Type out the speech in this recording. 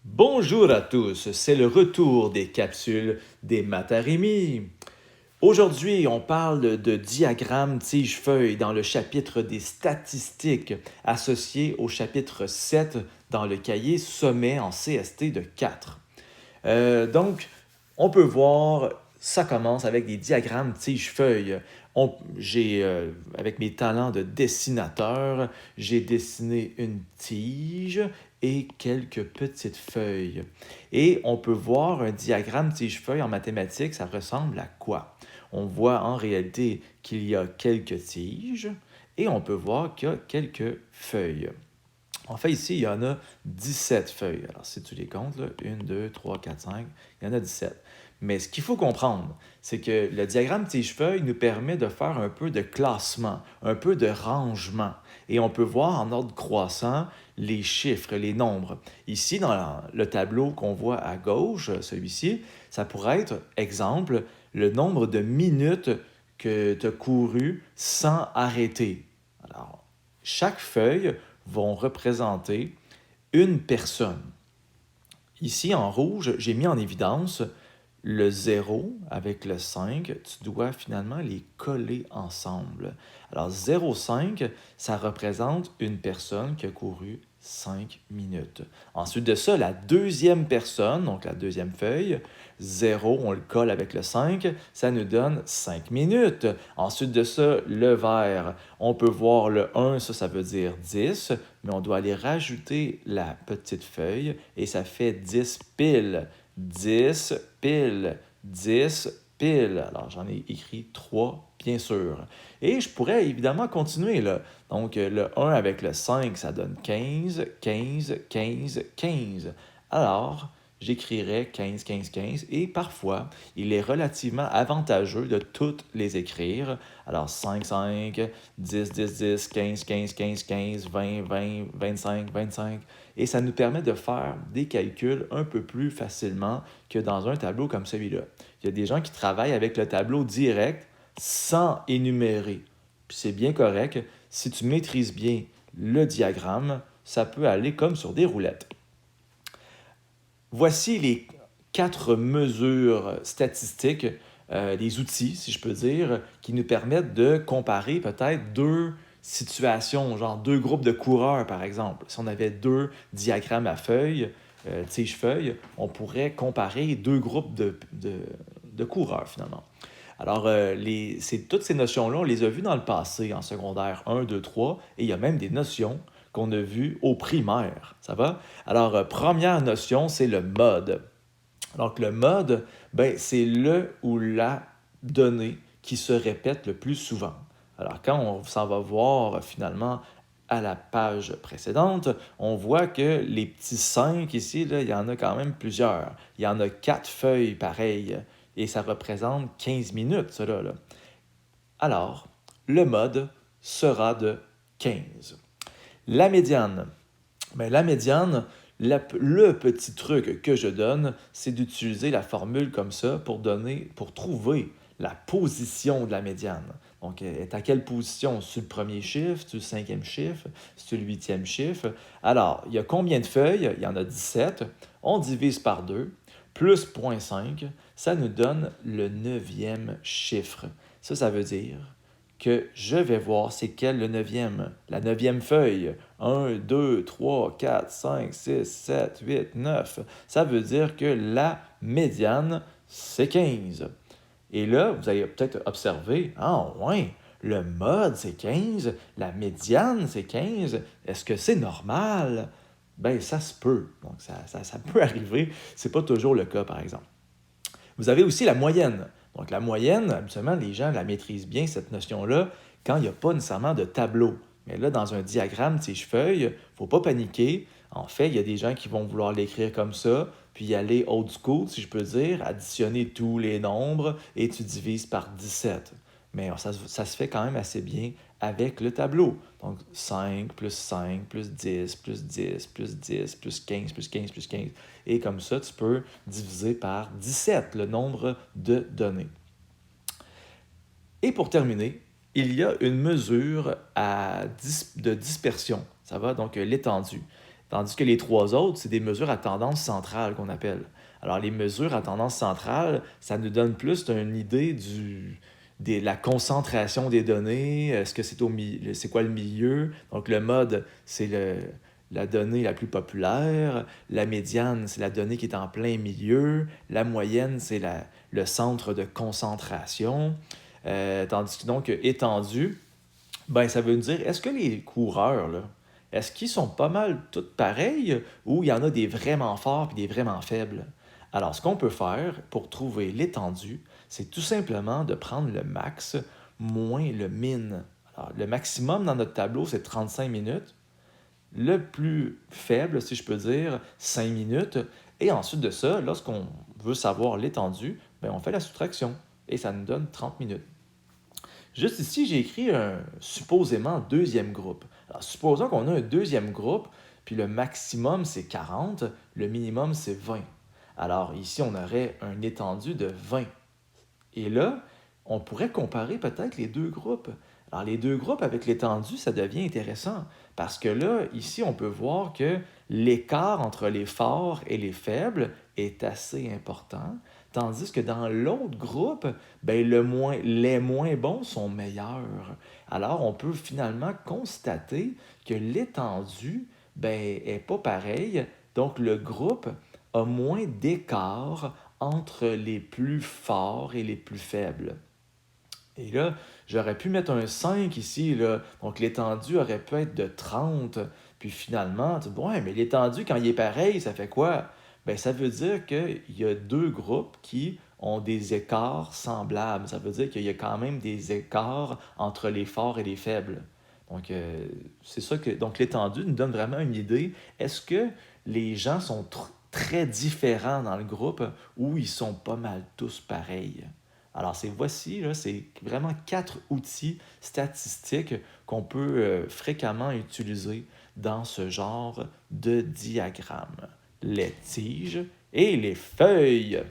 Bonjour à tous, c'est le retour des capsules des Matarémi. Aujourd'hui, on parle de diagrammes tige-feuille dans le chapitre des statistiques associé au chapitre 7 dans le cahier sommet en CST de 4. Donc, on peut voir, ça commence avec des diagrammes tige-feuille. Avec mes talents de dessinateur, j'ai dessiné une tige et quelques petites feuilles. Et on peut voir un diagramme tige-feuille en mathématiques, ça ressemble à quoi? On voit en réalité qu'il y a quelques tiges et on peut voir qu'il y a quelques feuilles. En fait, ici, il y en a 17 feuilles. Alors, si tu les comptes, là, 1, 2, 3, 4, 5, il y en a 17. Mais ce qu'il faut comprendre, c'est que le diagramme tige-feuille nous permet de faire un peu de classement, un peu de rangement. Et on peut voir en ordre croissant les chiffres, les nombres. Ici, dans le tableau qu'on voit à gauche, celui-ci, ça pourrait être, exemple, le nombre de minutes que tu as couru sans arrêter. Alors, chaque feuille vont représenter une personne. Ici, en rouge, j'ai mis en évidence le 0 avec le 5. Tu dois finalement les coller ensemble. Alors, 0,5, ça représente une personne qui a couru 5 minutes. Ensuite de ça, la deuxième personne, donc la deuxième feuille, 0, on le colle avec le 5, ça nous donne 5 minutes. Ensuite de ça, le vert, on peut voir le 1, ça veut dire 10, mais on doit aller rajouter la petite feuille et ça fait 10 piles. 10 piles, 10 piles. Alors, j'en ai écrit 3, bien sûr. Et je pourrais évidemment continuer, là. Donc, le 1 avec le 5, ça donne 15, 15, 15, 15. Alors, j'écrirais 15, 15, 15. Et parfois, il est relativement avantageux de toutes les écrire. Alors, 5, 5, 10, 10, 10, 15, 15, 15, 15, 20, 20, 25, 25. Et ça nous permet de faire des calculs un peu plus facilement que dans un tableau comme celui-là. Il y a des gens qui travaillent avec le tableau direct sans énumérer. Puis c'est bien correct. Si tu maîtrises bien le diagramme, ça peut aller comme sur des roulettes. Voici les 4 mesures statistiques, les outils, si je peux dire, qui nous permettent de comparer peut-être deux situations, genre deux groupes de coureurs, par exemple. Si on avait deux diagrammes à feuilles, tige-feuilles, on pourrait comparer deux groupes de coureurs, finalement. Alors, toutes ces notions-là, on les a vues dans le passé, en secondaire 1, 2, 3, et il y a même des notions qu'on a vues au primaire. Ça va? Alors, première notion, c'est le mode. Donc, le mode, ben, c'est le ou la donnée qui se répète le plus souvent. Alors, quand on s'en va voir finalement à la page précédente, on voit que les petits 5 ici, là, il y en a quand même plusieurs. Il y en a 4 feuilles pareilles et ça représente 15 minutes, cela, là. Alors, le mode sera de 15. La médiane. Mais la médiane, le petit truc que je donne, c'est d'utiliser la formule comme ça pour trouver la position de la médiane. Donc, elle est à quelle position? Sur le premier chiffre, sur le cinquième chiffre, sur le huitième chiffre. Alors, il y a combien de feuilles? Il y en a 17. On divise par 2, plus 0,5, ça nous donne le neuvième chiffre. Ça veut dire que je vais voir c'est quelle le neuvième. La neuvième feuille. 1, 2, 3, 4, 5, 6, 7, 8, 9. Ça veut dire que la médiane, c'est 15. Et là, vous allez peut-être observer, ah ouais, le mode, c'est 15, la médiane, c'est 15. Est-ce que c'est normal? Ben, ça se peut. Donc, ça peut arriver. C'est pas toujours le cas, par exemple. Vous avez aussi la moyenne. Donc la moyenne, habituellement, les gens la maîtrisent bien, cette notion-là, quand il n'y a pas nécessairement de tableau. Mais là, dans un diagramme tige-feuille, il ne faut pas paniquer. En fait, il y a des gens qui vont vouloir l'écrire comme ça, puis y aller old school, si je peux dire, additionner tous les nombres et tu divises par 17. Mais ça se fait quand même assez bien avec le tableau. Donc 5 plus 10 plus 10 plus 10 plus 15 plus 15 plus 15. Et comme ça, tu peux diviser par 17 le nombre de données. Et pour terminer, il y a une mesure de dispersion. Ça va donc l'étendue. Tandis que les trois autres, c'est des mesures à tendance centrale qu'on appelle. Alors, les mesures à tendance centrale, ça nous donne plus une idée de la concentration des données. Est-ce que c'est quoi le milieu? Donc, le mode, c'est la donnée la plus populaire. La médiane, c'est la donnée qui est en plein milieu. La moyenne, c'est le centre de concentration. Tandis que donc, étendu, ben, ça veut dire, est-ce que les coureurs, là, est-ce qu'ils sont pas mal tous pareils ou il y en a des vraiment forts et des vraiment faibles? Alors, ce qu'on peut faire pour trouver l'étendue, c'est tout simplement de prendre le max moins le min. Alors, le maximum dans notre tableau, c'est 35 minutes. Le plus faible, si je peux dire, 5 minutes. Et ensuite de ça, lorsqu'on veut savoir l'étendue, ben, on fait la soustraction et ça nous donne 30 minutes. Juste ici, j'ai écrit un supposément deuxième groupe. Alors, supposons qu'on a un deuxième groupe, puis le maximum c'est 40, le minimum c'est 20. Alors ici, on aurait un étendu de 20. Et là, on pourrait comparer peut-être les deux groupes. Alors les deux groupes avec l'étendue, ça devient intéressant parce que là, ici, on peut voir que l'écart entre les forts et les faibles est assez important, tandis que dans l'autre groupe, ben, les moins bons sont meilleurs. Alors on peut finalement constater que l'étendue ben, est pas pareil, donc le groupe a moins d'écart entre les plus forts et les plus faibles. Et là, j'aurais pu mettre un 5 ici, là. Donc l'étendue aurait pu être de 30. Puis finalement, tu dis, ouais, mais l'étendue, quand il est pareil, ça fait quoi? Ben, ça veut dire qu'il y a deux groupes qui ont des écarts semblables. Ça veut dire qu'il y a quand même des écarts entre les forts et les faibles. Donc, c'est ça que. Donc, l'étendue nous donne vraiment une idée. Est-ce que les gens sont très différents dans le groupe ou ils sont pas mal tous pareils? Alors, voici, là, c'est vraiment 4 outils statistiques qu'on peut fréquemment utiliser dans ce genre de diagramme. Les tiges et les feuilles.